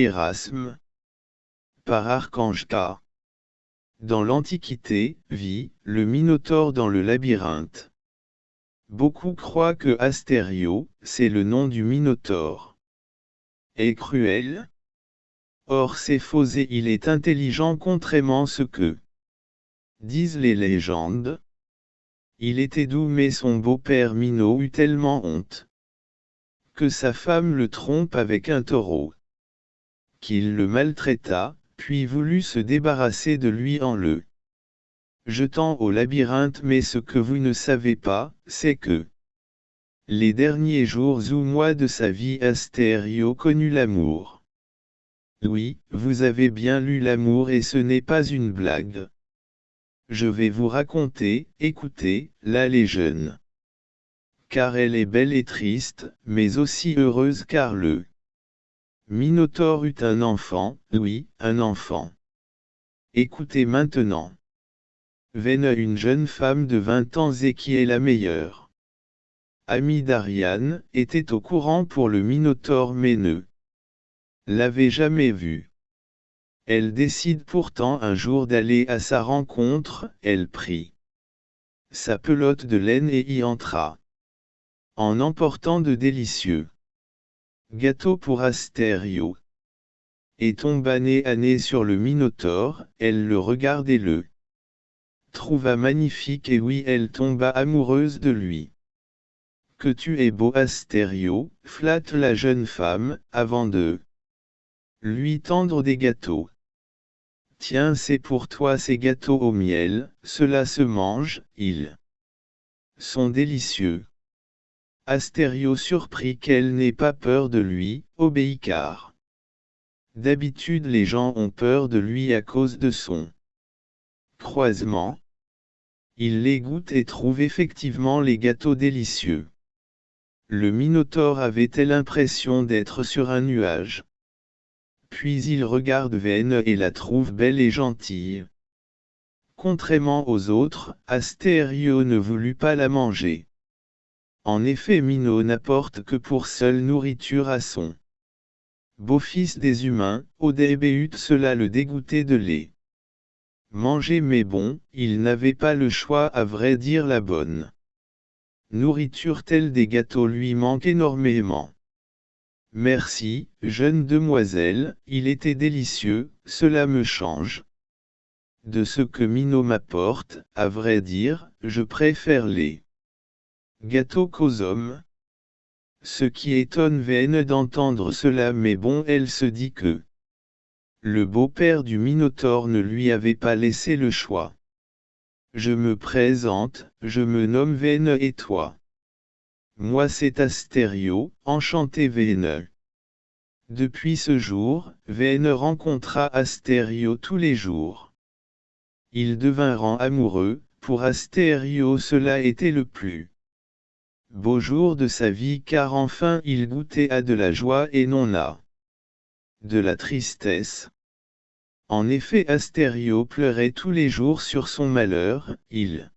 Erasme. Par Archange K. Dans l'Antiquité, vit le Minotaure dans le labyrinthe. Beaucoup croient que Astério, c'est le nom du Minotaure. Est cruel? Or c'est faux et il est intelligent contrairement à ce que disent les légendes. Il était doux mais son beau-père Minot eut tellement honte que sa femme le trompe avec un taureau, qu'il le maltraita, puis voulut se débarrasser de lui en le jetant au labyrinthe. Mais ce que vous ne savez pas, c'est que les derniers jours ou mois de sa vie Astério connut l'amour. Oui, vous avez bien lu l'amour et ce n'est pas une blague. Je vais vous raconter, écoutez, la légende. Car elle est belle et triste, mais aussi heureuse car le Minotaure eut un enfant, oui, un enfant. Écoutez maintenant. Vène une jeune femme de 20 ans et qui est la meilleure amie d'Ariane, était au courant pour le Minotaure mais ne l'avait jamais vu. Elle décide pourtant un jour d'aller à sa rencontre. Elle prit sa pelote de laine et y entra, en emportant de délicieux gâteaux pour Astério. Et tomba nez à nez sur le Minotaure. Elle le regarde et le trouva magnifique et oui, elle tomba amoureuse de lui. Que tu es beau Astério, flatte la jeune femme, avant de lui tendre des gâteaux. Tiens, c'est pour toi ces gâteaux au miel, cela se mange, ils sont délicieux. Astério surpris qu'elle n'ait pas peur de lui, obéit car d'habitude les gens ont peur de lui à cause de son croisement. Il les goûte et trouve effectivement les gâteaux délicieux. Le Minotaure avait-elle l'impression d'être sur un nuage. Puis il regarde Vène et la trouve belle et gentille. Contrairement aux autres, Astério ne voulut pas la manger. En effet, Minot n'apporte que pour seule nourriture à son beau-fils des humains. Au début cela le dégoûtait de les manger mais bon, il n'avait pas le choix. À vrai dire, la bonne nourriture telle des gâteaux lui manque énormément. Merci, jeune demoiselle, il était délicieux, cela me change de ce que Minot m'apporte. À vrai dire, je préfère les gâteaux qu'aux hommes. Ce qui étonne Vène d'entendre cela mais bon, elle se dit que le beau-père du Minotaure ne lui avait pas laissé le choix. Je me présente, je me nomme Vène et toi? Moi c'est Astério, enchanté Vène. Depuis ce jour, Vène rencontra Astério tous les jours. Ils devinrent amoureux. Pour Astério cela était le plus beau jour de sa vie car enfin il goûtait à de la joie et non à de la tristesse. En effet, Astério pleurait tous les jours sur son malheur. Il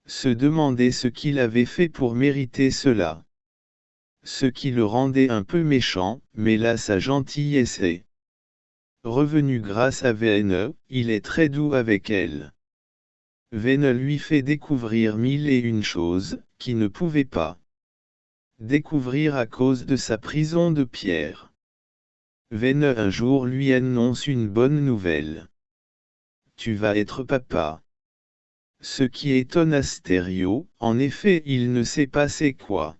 se demandait ce qu'il avait fait pour mériter cela. Ce qui le rendait un peu méchant, mais là sa gentillesse est revenue grâce à Vène. Il est très doux avec elle. Vène lui fait découvrir mille et une choses qu'il ne pouvait pas découvrir à cause de sa prison de pierre. Vène un jour lui annonce une bonne nouvelle. Tu vas être papa. Ce qui étonne Astério. En effet, il ne sait pas c'est quoi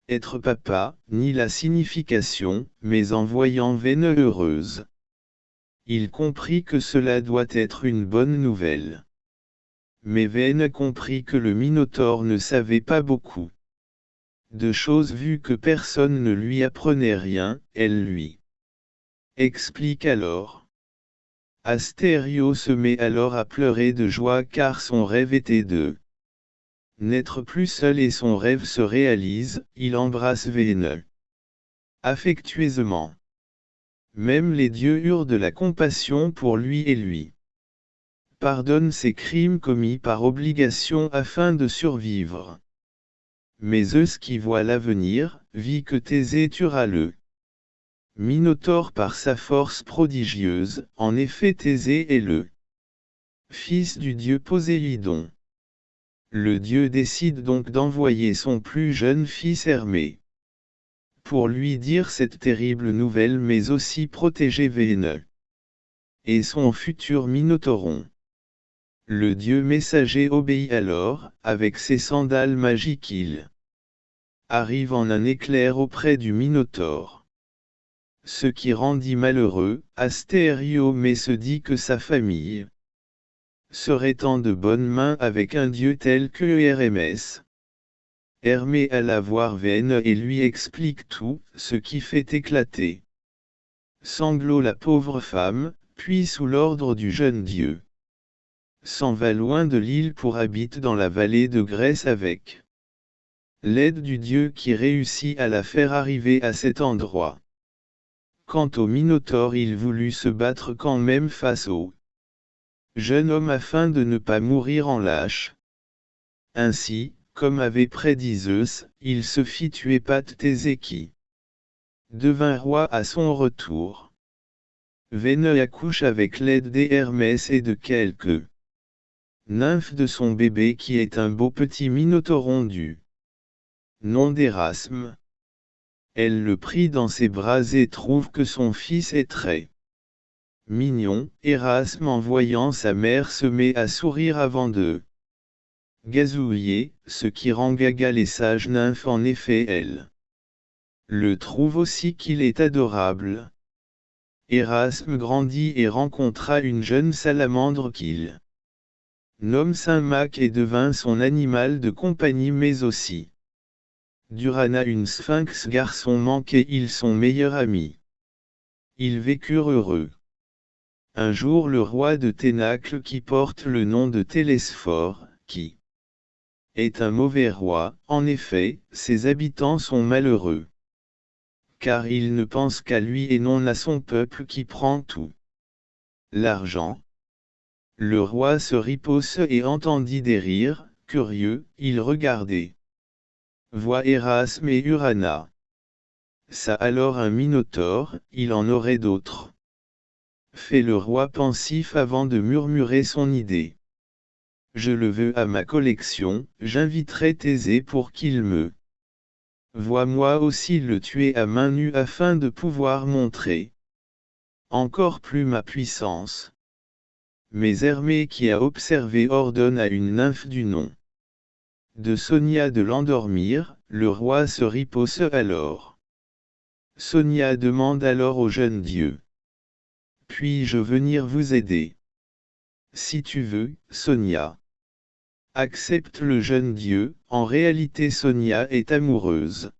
être papa, ni la signification, mais en voyant Vène heureuse, il comprit que cela doit être une bonne nouvelle. Mais Vène comprit que le Minotaure ne savait pas beaucoup de choses vu que personne ne lui apprenait rien. Elle lui explique alors. Astério se met alors à pleurer de joie car son rêve était de n'être plus seul et son rêve se réalise. Il embrasse Vène affectueusement. Même les dieux eurent de la compassion pour lui et lui pardonne ses crimes commis par obligation afin de survivre. Mais Zeus qui voit l'avenir, vit que Thésée tuera le Minotaure par sa force prodigieuse, en effet Thésée est le fils du dieu Poséidon. Le dieu décide donc d'envoyer son plus jeune fils Hermée pour lui dire cette terrible nouvelle mais aussi protéger Vénus et son futur Minotauron. Le dieu messager obéit alors, avec ses sandales magiques il arrive en un éclair auprès du Minotaure. Ce qui rendit malheureux Astério mais se dit que sa famille serait en de bonnes mains avec un dieu tel que Hermès. Hermée alla voir Vénus et lui explique tout, ce qui fait éclater sanglots la pauvre femme, puis sous l'ordre du jeune dieu s'en va loin de l'île pour habiter dans la vallée de Grèce avec l'aide du dieu qui réussit à la faire arriver à cet endroit. Quant au Minotaure, il voulut se battre quand même face au jeune homme afin de ne pas mourir en lâche. Ainsi, comme avait prédit Zeus, il se fit tuer par Thésée qui devint roi à son retour. Vénus accouche avec l'aide des Hermès et de quelques nymphes de son bébé qui est un beau petit minotauron du nom d'Érasme. Elle le prit dans ses bras et trouve que son fils est très mignon. Érasme en voyant sa mère se met à sourire avant de gazouiller, ce qui rend gaga les sages nymphes. En effet elles le trouvent aussi qu'il est adorable. Érasme grandit et rencontra une jeune salamandre qu'il nomme Saint-Mac et devint son animal de compagnie mais aussi d'Urana une sphinx garçon manqué ils sont meilleurs amis. Ils vécurent heureux. Un jour le roi de Thénacle qui porte le nom de Télesphore, qui est un mauvais roi, en effet, ses habitants sont malheureux. Car il ne pense qu'à lui et non à son peuple qui prend tout l'argent. Le roi se riposte et entendit des rires, curieux, il regardait voit Érasme et Urana. Ça alors un Minotaure, il en aurait d'autres. Fait le roi pensif avant de murmurer son idée. Je le veux à ma collection, j'inviterai Thésée pour qu'il me voie moi aussi le tuer à main nue afin de pouvoir montrer encore plus ma puissance. Mais Hermée qui a observé ordonne à une nymphe du nom de Sonia de l'endormir, le roi se riposte alors. Sonia demande alors au jeune dieu. Puis-je venir vous aider? Si tu veux, Sonia. Accepte le jeune dieu, en réalité Sonia est amoureuse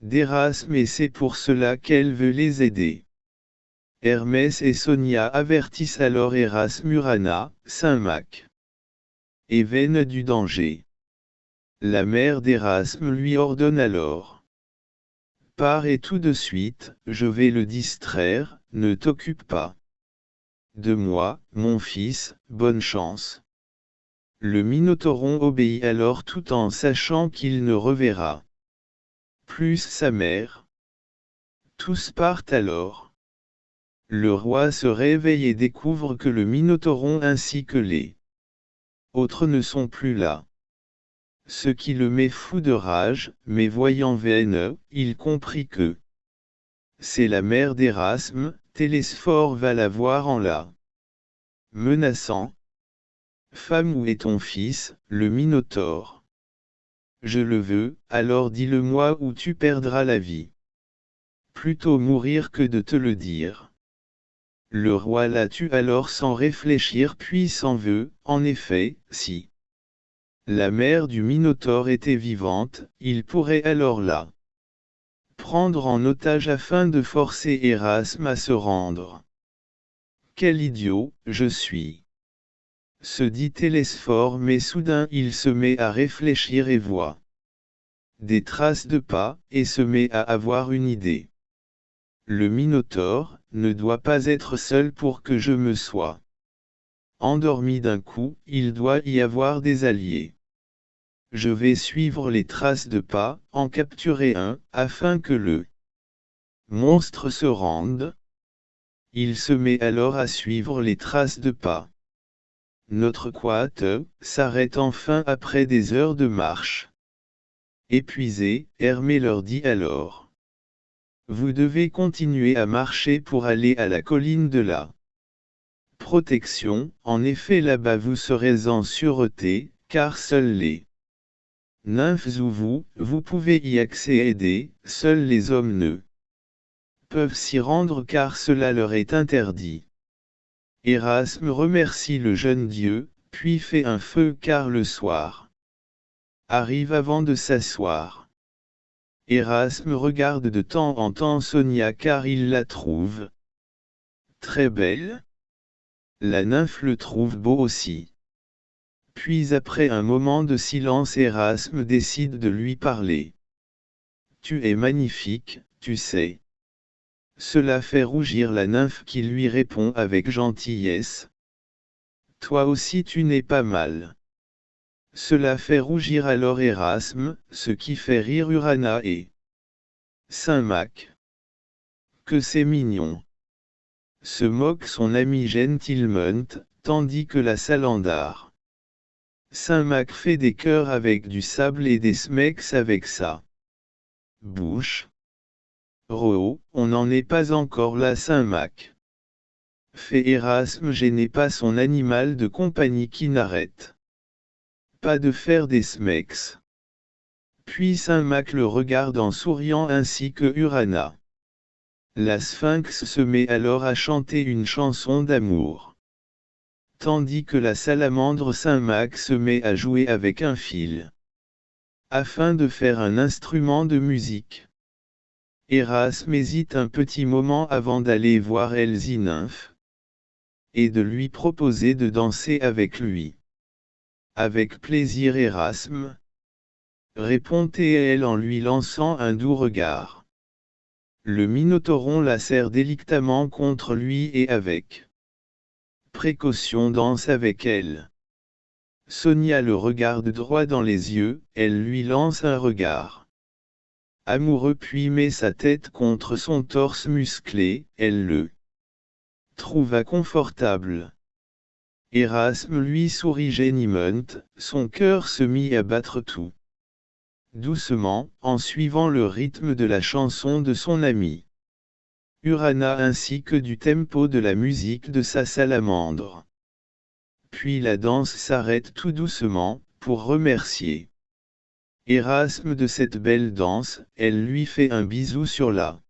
d'Érasme et c'est pour cela qu'elle veut les aider. Hermès et Sonia avertissent alors Érasme, Urana, Saint-Mac et Vénus du danger. La mère d'Érasme lui ordonne alors. Pars et tout de suite, je vais le distraire, ne t'occupe pas de moi, mon fils, bonne chance. Le Minotauron obéit alors tout en sachant qu'il ne reverra plus sa mère. Tous partent alors. Le roi se réveille et découvre que le Minotauron ainsi que les autres ne sont plus là. Ce qui le met fou de rage, mais voyant Vénus, il comprit que c'est la mère d'Érasme. Télesphore va la voir en la menaçant. Femme, où est ton fils, le Minotaure? Je le veux, alors dis-le-moi ou tu perdras la vie. Plutôt mourir que de te le dire. Le roi la tue alors sans réfléchir puis s'en veut. En effet, si la mère du Minotaure était vivante, il pourrait alors la prendre en otage afin de forcer Érasme à se rendre. Quel idiot, je suis! Se dit Télesphore mais soudain il se met à réfléchir et voit des traces de pas, et se met à avoir une idée. Le Minotaure ne doit pas être seul pour que je me sois endormi d'un coup, il doit y avoir des alliés. Je vais suivre les traces de pas, en capturer un, afin que le Monstre se rende. Il se met alors à suivre les traces de pas. Notre quat s'arrête enfin après des heures de marche. Épuisé, Hermé leur dit alors. Vous devez continuer à marcher pour aller à la colline de la protection, en effet là-bas vous serez en sûreté, car seuls les nymphes ou vous pouvez y accéder, seuls les hommes ne peuvent s'y rendre car cela leur est interdit. Érasme remercie le jeune dieu, puis fait un feu car le soir arrive avant de s'asseoir. Érasme regarde de temps en temps Sonia car il la trouve très belle. La nymphe le trouve beau aussi. Puis après un moment de silence Érasme décide de lui parler. Tu es magnifique, tu sais. Cela fait rougir la nymphe qui lui répond avec gentillesse. Toi aussi tu n'es pas mal. Cela fait rougir alors Érasme, ce qui fait rire Urana et Saint-Mac. Que c'est mignon. Se moque son ami Gentilmont, tandis que la Salandar Saint-Mac fait des cœurs avec du sable et des smecks avec ça. Bouche. Roho, on n'en est pas encore là Saint-Mac. Fait Érasme gêné pas son animal de compagnie qui n'arrête pas de faire des smecks. Puis Saint-Mac le regarde en souriant ainsi que Urana. La Sphinx se met alors à chanter une chanson d'amour. Tandis que la salamandre Saint-Mac se met à jouer avec un fil. Afin de faire un instrument de musique. Érasme hésite un petit moment avant d'aller voir Elsie-Nymphe. Et de lui proposer de danser avec lui. Avec plaisir Érasme. Répond-elle en lui lançant un doux regard. Le Minotauron la serre délicatement contre lui et avec précaution danse avec elle. Sonia le regarde droit dans les yeux, elle lui lance un regard amoureux puis met sa tête contre son torse musclé, elle le trouva confortable. Érasme lui sourit gentiment, son cœur se mit à battre tout doucement, en suivant le rythme de la chanson de son ami Urana ainsi que du tempo de la musique de sa salamandre. Puis la danse s'arrête tout doucement, pour remercier Érasme de cette belle danse, elle lui fait un bisou sur la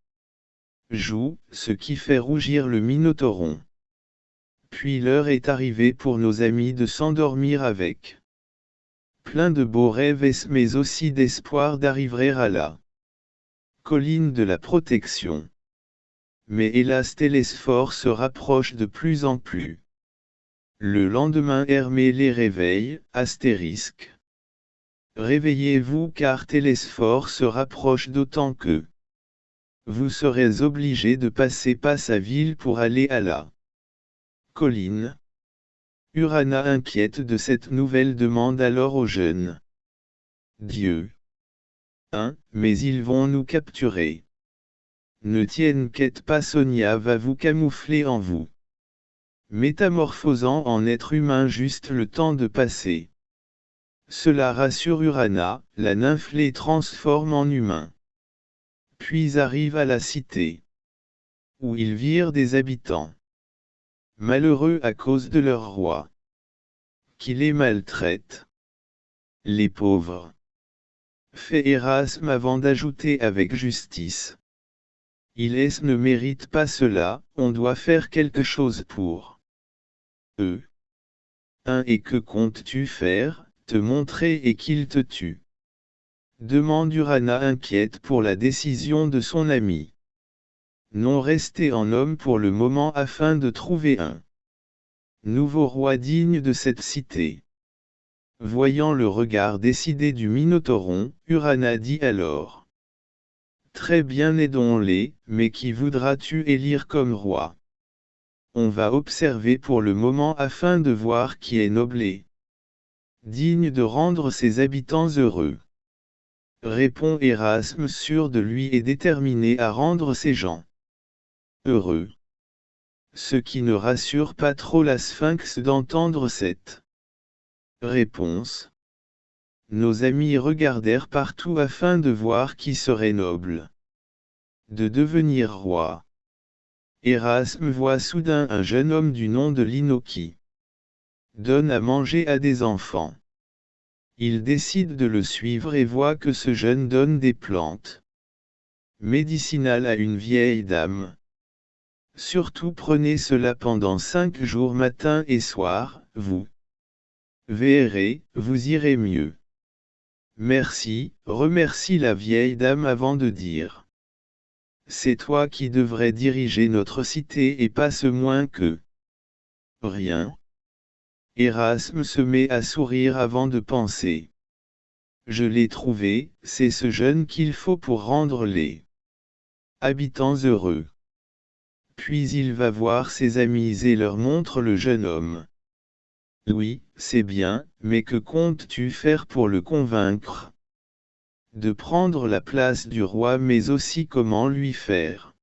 joue, ce qui fait rougir le Minotauron. Puis l'heure est arrivée pour nos amis de s'endormir avec plein de beaux rêves mais aussi d'espoir d'arriver à la colline de la protection. Mais hélas Télesphore se rapproche de plus en plus. Le lendemain Hermé les réveille, astérisque. Réveillez-vous car Télesphore se rapproche d'autant que vous serez obligé de passer par sa ville pour aller à la colline. Urana inquiète de cette nouvelle demande alors au jeune dieu. Mais ils vont nous capturer. Ne t'inquiète pas Sonia va vous camoufler en vous. Métamorphosant en être humain juste le temps de passer. Cela rassure Urana, la nymphe les transforme en humains. Puis arrive à la cité. Où ils virent des habitants. Malheureux à cause de leur roi. Qui les maltraite. Les pauvres. Fait Érasme avant d'ajouter avec justice. Ils ne méritent pas cela, on doit faire quelque chose pour eux. Et que comptes-tu faire, te montrer et qu'ils te tuent? Demande Urana inquiète pour la décision de son ami. Non rester en homme pour le moment afin de trouver un nouveau roi digne de cette cité. Voyant le regard décidé du Minotauron, Urana dit alors. Très bien aidons-les, mais qui voudras-tu élire comme roi? On va observer pour le moment afin de voir qui est noble et digne de rendre ses habitants heureux. répond Erasme sûr de lui et déterminé à rendre ses gens heureux. Ce qui ne rassure pas trop la Sphinx d'entendre cette réponse. Nos amis regardèrent partout afin de voir qui serait noble de devenir roi. Erasme voit soudain un jeune homme du nom de Lino qui donne à manger à des enfants. Il décide de le suivre et voit que ce jeune donne des plantes médicinales à une vieille dame. Surtout prenez cela pendant 5 jours matin et soir, vous verrez, vous irez mieux. Merci, remercie la vieille dame avant de dire. C'est toi qui devrais diriger notre cité et pas ce moins que rien. Erasme se met à sourire avant de penser. Je l'ai trouvé, c'est ce jeune qu'il faut pour rendre les habitants heureux. Puis il va voir ses amis et leur montre le jeune homme. Oui, c'est bien, mais que comptes-tu faire pour le convaincre de prendre la place du roi, mais aussi comment lui faire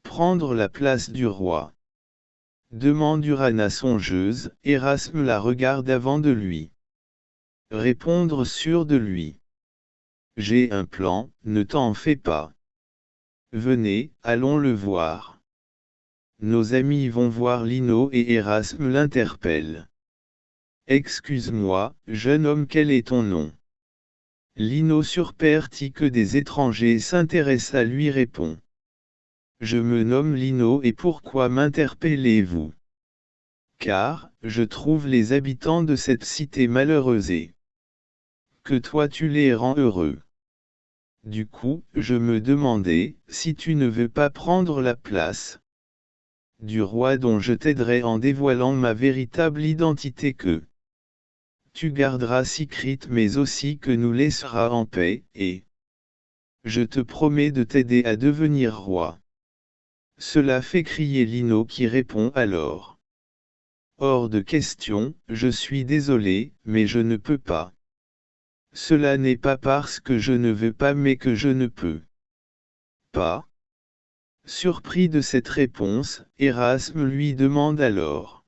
prendre la place du roi? Demande Urana songeuse. Erasme la regarde avant de lui répondre sûr de lui. J'ai un plan, ne t'en fais pas. Venez, allons le voir. Nos amis vont voir Lino et Erasme l'interpelle. Excuse-moi, jeune homme, quel est ton nom? Lino surperti que des étrangers s'intéressent à lui répond. Je me nomme Lino et pourquoi m'interpellez-vous? Car, je trouve les habitants de cette cité malheureuse et que toi tu les rends heureux. Du coup, je me demandais, si tu ne veux pas prendre la place du roi dont je t'aiderai en dévoilant ma véritable identité que tu garderas secrète mais aussi que nous laisseras en paix, et je te promets de t'aider à devenir roi. Cela fait crier Lino qui répond alors. Hors de question, je suis désolé, mais je ne peux pas. Cela n'est pas parce que je ne veux pas mais que je ne peux pas. Surpris de cette réponse, Erasme lui demande alors.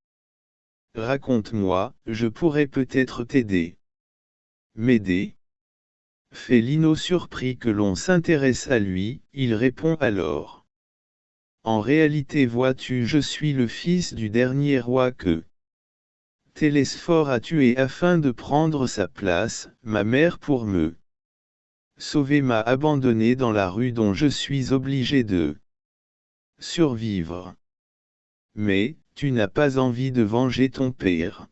Raconte-moi, je pourrais peut-être t'aider. M'aider? Fait Lino surpris que l'on s'intéresse à lui, il répond alors. En réalité vois-tu, je suis le fils du dernier roi que Télesphore a tué afin de prendre sa place. Ma mère pour me sauver m'a abandonné dans la rue dont je suis obligé de survivre. Mais, tu n'as pas envie de venger ton père?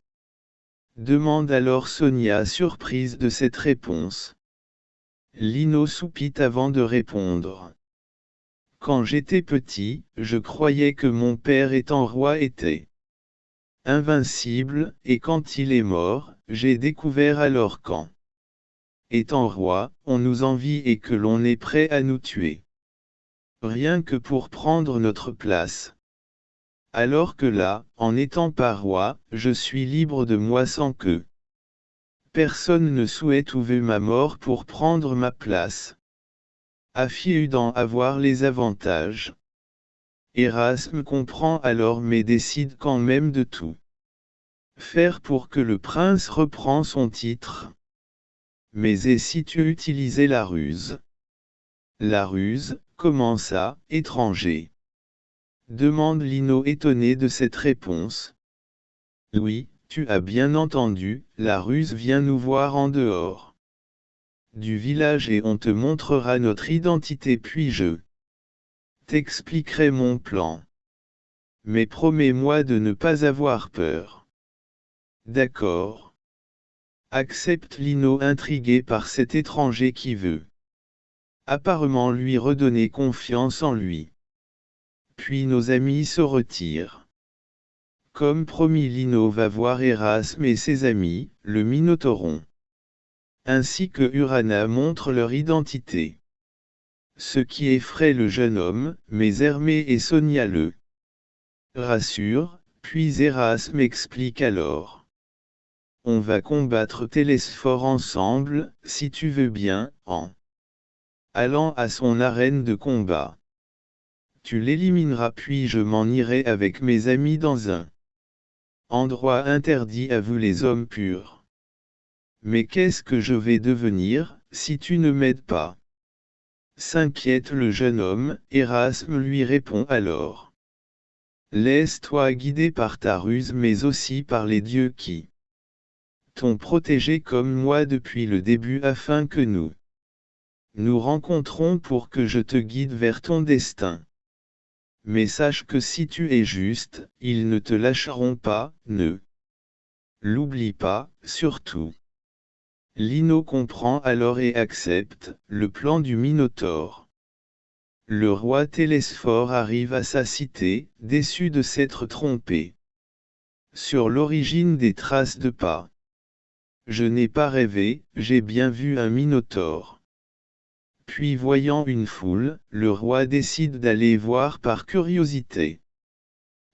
Demande alors Sonia surprise de cette réponse. Lino soupit avant de répondre. Quand j'étais petit, je croyais que mon père étant roi était invincible, et quand il est mort, j'ai découvert alors qu'en étant roi, on nous envie et que l'on est prêt à nous tuer. Rien que pour prendre notre place. Alors que là, en étant pas roi, je suis libre de moi sans que personne ne souhaite ou veut ma mort pour prendre ma place. Affie d'en avoir les avantages. Erasme comprend alors mais décide quand même de tout faire pour que le prince reprend son titre. Mais et si tu utilisais la ruse? La ruse, comment ça, étranger? Demande Lino étonné de cette réponse. Oui, tu as bien entendu, la ruse vient nous voir en dehors du village et on te montrera notre identité puis je t'expliquerai mon plan. Mais promets-moi de ne pas avoir peur. D'accord. Accepte Lino intrigué par cet étranger qui veut apparemment lui redonner confiance en lui. Puis nos amis se retirent. Comme promis, Lino va voir Erasme et ses amis, le Minotauron. Ainsi que Urana montre leur identité. Ce qui effraie le jeune homme, mais Hermé et Sonia le rassurent, puis Erasme explique alors. On va combattre Télesphore ensemble, si tu veux bien, en allant à son arène de combat. Tu l'élimineras puis je m'en irai avec mes amis dans un endroit interdit à vous les hommes purs. Mais qu'est-ce que je vais devenir, si tu ne m'aides pas? S'inquiète le jeune homme, Erasme lui répond alors. Laisse-toi guider par ta ruse mais aussi par les dieux qui t'ont protégé comme moi depuis le début afin que nous rencontrons pour que je te guide vers ton destin. Mais sache que si tu es juste, ils ne te lâcheront pas, ne l'oublie pas, surtout. Lino comprend alors et accepte le plan du Minotaure. Le roi Télesphore arrive à sa cité, déçu de s'être trompé sur l'origine des traces de pas. Je n'ai pas rêvé, j'ai bien vu un Minotaure. Puis voyant une foule, le roi décide d'aller voir par curiosité.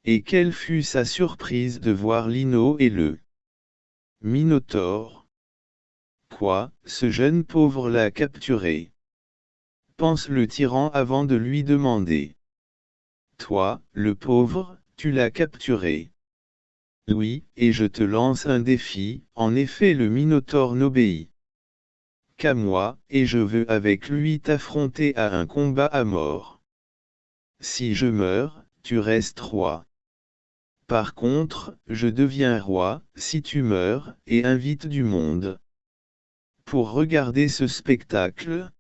Et quelle fut sa surprise de voir Lino et le Minotaure. Quoi, ce jeune pauvre l'a capturé? Pense le tyran avant de lui demander. Toi, le pauvre, tu l'as capturé. Oui, et je te lance un défi, en effet le Minotaure n'obéit qu'à moi, et je veux avec lui t'affronter à un combat à mort. Si je meurs, tu restes roi. Par contre, je deviens roi, si tu meurs, et invite du monde pour regarder ce spectacle.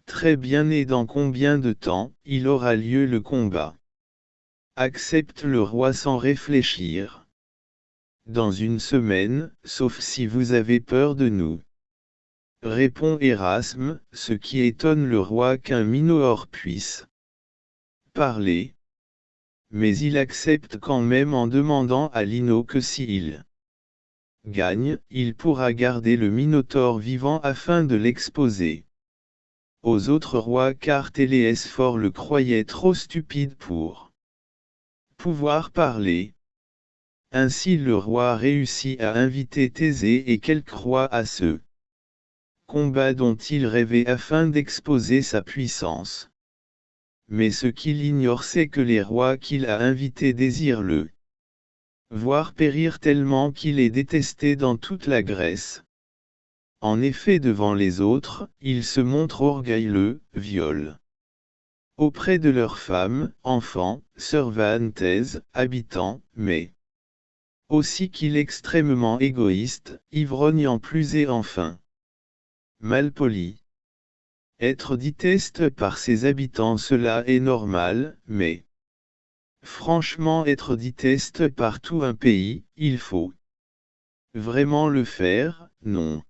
Très bien, et dans combien de temps il aura lieu le combat? Accepte le roi sans réfléchir. Dans une semaine, sauf si vous avez peur de nous. Répond Erasme, ce qui étonne le roi qu'un Minotaure puisse parler. Mais il accepte quand même en demandant à Lino que s'il gagne, il pourra garder le Minotaure vivant afin de l'exposer aux autres rois car Télesphore le croyait trop stupide pour pouvoir parler. Ainsi le roi réussit à inviter Thésée et quelques rois à ce combat dont il rêvait afin d'exposer sa puissance. Mais ce qu'il ignore c'est que les rois qu'il a invités désirent le voir périr tellement qu'il est détesté dans toute la Grèce. En effet devant les autres, il se montre orgueilleux, viole auprès de leurs femmes, enfants, servantes, habitants, mais aussi qu'il est extrêmement égoïste, ivrogne en plus et enfin malpoli. Être détesté par ses habitants cela est normal, mais franchement être détesté par tout un pays, il faut vraiment le faire, non.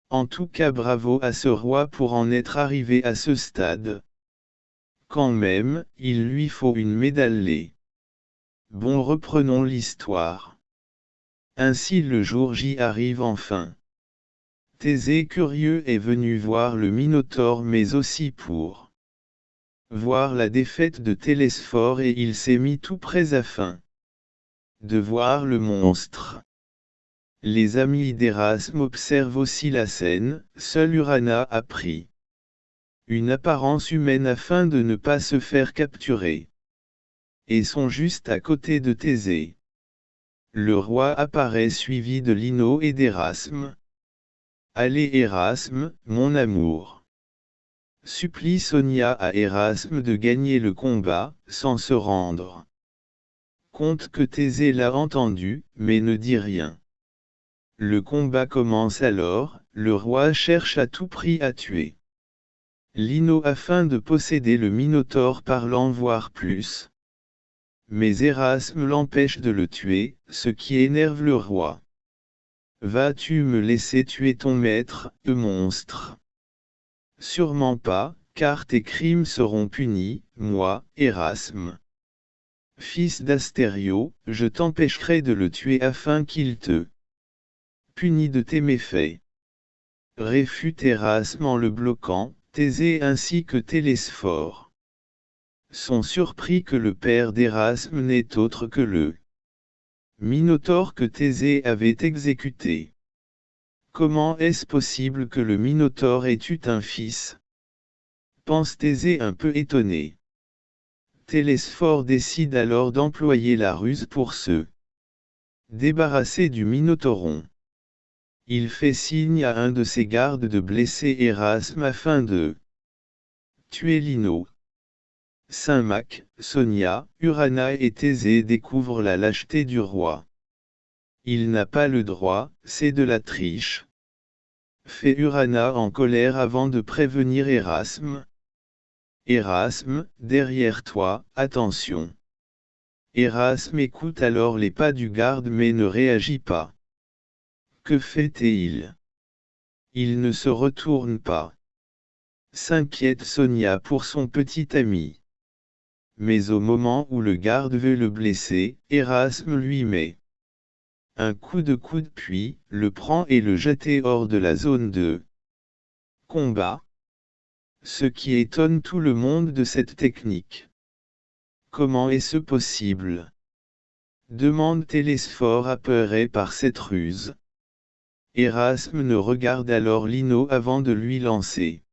En tout cas bravo à ce roi pour en être arrivé à ce stade. Quand même, il lui faut une médaille. Bon, reprenons l'histoire. Ainsi le jour J arrive enfin. Thésée curieux est venu voir le Minotaure mais aussi pour voir la défaite de Télesphore et il s'est mis tout prêt afin de voir le monstre. Les amis d'Erasme observent aussi la scène, seul Urana a pris une apparence humaine afin de ne pas se faire capturer. Et sont juste à côté de Thésée. Le roi apparaît suivi de Lino et d'Erasme. Allez Erasme, mon amour. Supplie Sonia à Erasme de gagner le combat, sans se rendre compte que Thésée l'a entendu, mais ne dit rien. Le combat commence alors, le roi cherche à tout prix à tuer Lino afin de posséder le Minotaure parlant voire plus. Mais Erasme l'empêche de le tuer, ce qui énerve le roi. Vas-tu me laisser tuer ton maître, monstre? Sûrement pas, car tes crimes seront punis, moi, Erasme. Fils d'Astério, je t'empêcherai de le tuer afin qu'il te punisse de tes méfaits. Réfute Erasme en le bloquant, Thésée ainsi que Télesphore sont surpris que le père d'Erasme n'est autre que le Minotaure que Thésée avait exécuté. Comment est-ce possible que le Minotaure ait eu un fils? Pense Thésée un peu étonné. Télesphore décide alors d'employer la ruse pour se débarrasser du Minotauron. Il fait signe à un de ses gardes de blesser Érasme afin de tuer Lino. Saint-Mac, Sonia, Urana et Thésée découvrent la lâcheté du roi. Il n'a pas le droit, c'est de la triche. Fait Urana en colère avant de prévenir Érasme. Érasme, derrière toi, attention. Érasme écoute alors les pas du garde mais ne réagit pas. Que fait-il? Il ne se retourne pas. S'inquiète Sonia pour son petit ami. Mais au moment où le garde veut le blesser, Érasme lui met un coup de coude puis, le prend et le jette hors de la zone de combat. Ce qui étonne tout le monde de cette technique. Comment est-ce possible? Demande Télesphore apeuré par cette ruse. Érasme ne regarde alors Lino avant de lui lancer.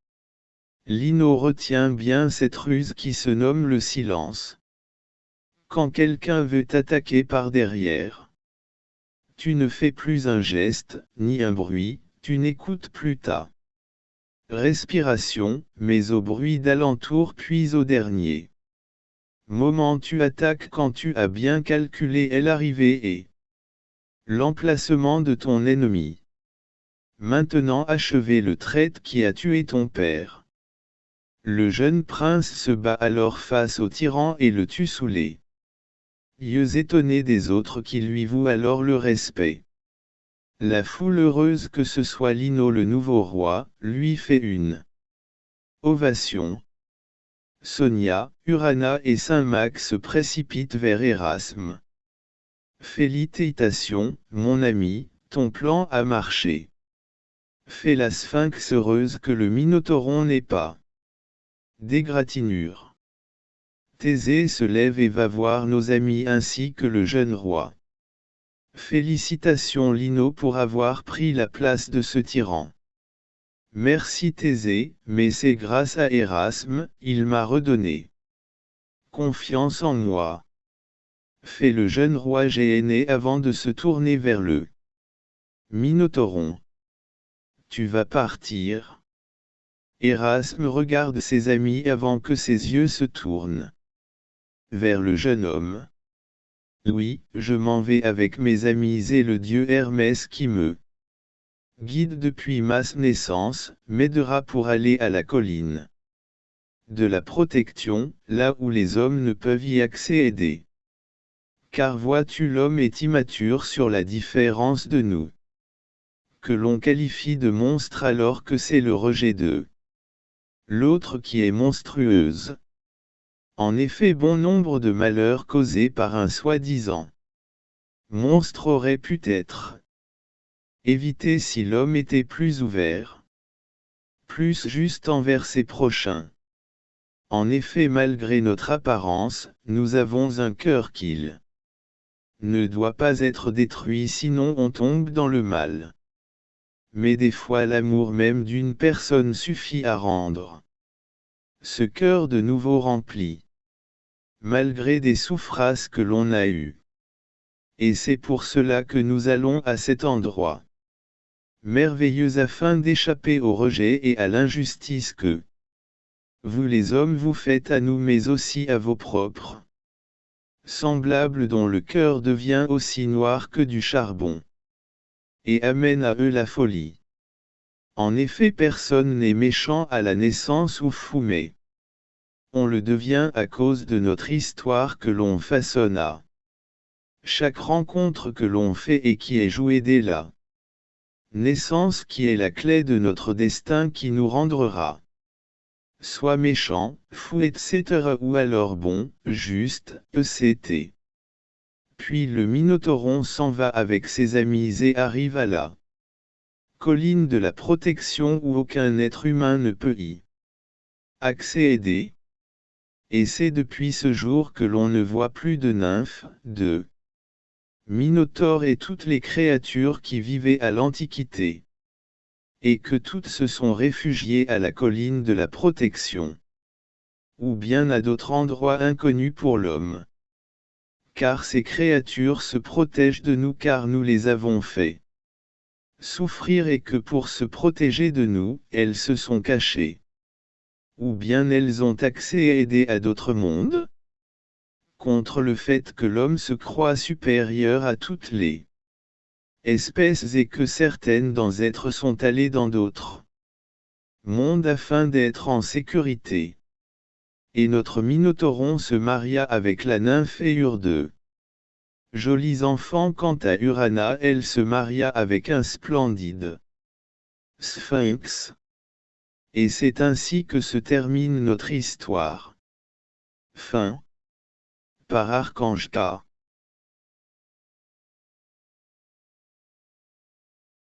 Lino retient bien cette ruse qui se nomme le silence. Quand quelqu'un veut t'attaquer par derrière, tu ne fais plus un geste, ni un bruit, tu n'écoutes plus ta respiration, mais au bruit d'alentour puis au dernier moment tu attaques quand tu as bien calculé l'arrivée et l'emplacement de ton ennemi. Maintenant achevez le traître qui a tué ton père. Le jeune prince se bat alors face au tyran et le tue sous les yeux étonnés des autres qui lui vouent alors le respect. La foule heureuse que ce soit Lino le nouveau roi, lui fait une ovation. Sonia, Urana et Saint-Mac se précipitent vers Érasme. Félicitations, mon ami, ton plan a marché. Fais la sphinx heureuse que le Minotauron n'est pas. D'égratignure. Thésée se lève et va voir nos amis ainsi que le jeune roi. Félicitations Lino pour avoir pris la place de ce tyran. Merci Thésée, mais c'est grâce à Érasme, il m'a redonné confiance en moi. Fait le jeune roi gêné avant de se tourner vers le Minotauron. Tu vas partir? Érasme regarde ses amis avant que ses yeux se tournent vers le jeune homme. Oui, je m'en vais avec mes amis et le dieu Hermès qui me guide depuis ma naissance, m'aidera pour aller à la colline de la protection, là où les hommes ne peuvent y accéder. Car vois-tu, l'homme est immature sur la différence de nous, que l'on qualifie de monstre alors que c'est le rejet de l'autre qui est monstrueuse. En effet, bon nombre de malheurs causés par un soi-disant monstre auraient pu être évités si l'homme était plus ouvert, plus juste envers ses prochains. En effet, malgré notre apparence, nous avons un cœur qu'il ne doit pas être détruit sinon on tombe dans le mal. Mais des fois l'amour même d'une personne suffit à rendre ce cœur de nouveau rempli, malgré des souffrances que l'on a eues. Et c'est pour cela que nous allons à cet endroit merveilleux afin d'échapper au rejet et à l'injustice que vous les hommes vous faites à nous mais aussi à vos propres semblables dont le cœur devient aussi noir que du charbon, et amène à eux la folie. En effet, personne n'est méchant à la naissance ou fou mais on le devient à cause de notre histoire que l'on façonne à chaque rencontre que l'on fait et qui est jouée dès la naissance qui est la clé de notre destin qui nous rendra soit méchant, fou etc. ou alors bon, juste, etc. Puis le Minotauron s'en va avec ses amis et arrive à la colline de la protection où aucun être humain ne peut y accéder. Et c'est depuis ce jour que l'on ne voit plus de nymphes, de Minotaure et toutes les créatures qui vivaient à l'Antiquité. Et que toutes se sont réfugiées à la colline de la protection. Ou bien à d'autres endroits inconnus pour l'homme. Car ces créatures se protègent de nous car nous les avons fait souffrir et que pour se protéger de nous, elles se sont cachées. Ou bien elles ont accès et aidé à d'autres mondes, contre le fait que l'homme se croit supérieur à toutes les espèces et que certaines d'entre elles sont allées dans d'autres mondes afin d'être en sécurité. Et notre Minotauron se maria avec la nymphe et eurent deux jolis enfants. Quant à Urana, elle se maria avec un splendide sphinx. Et c'est ainsi que se termine notre histoire. Fin. Par Archange K.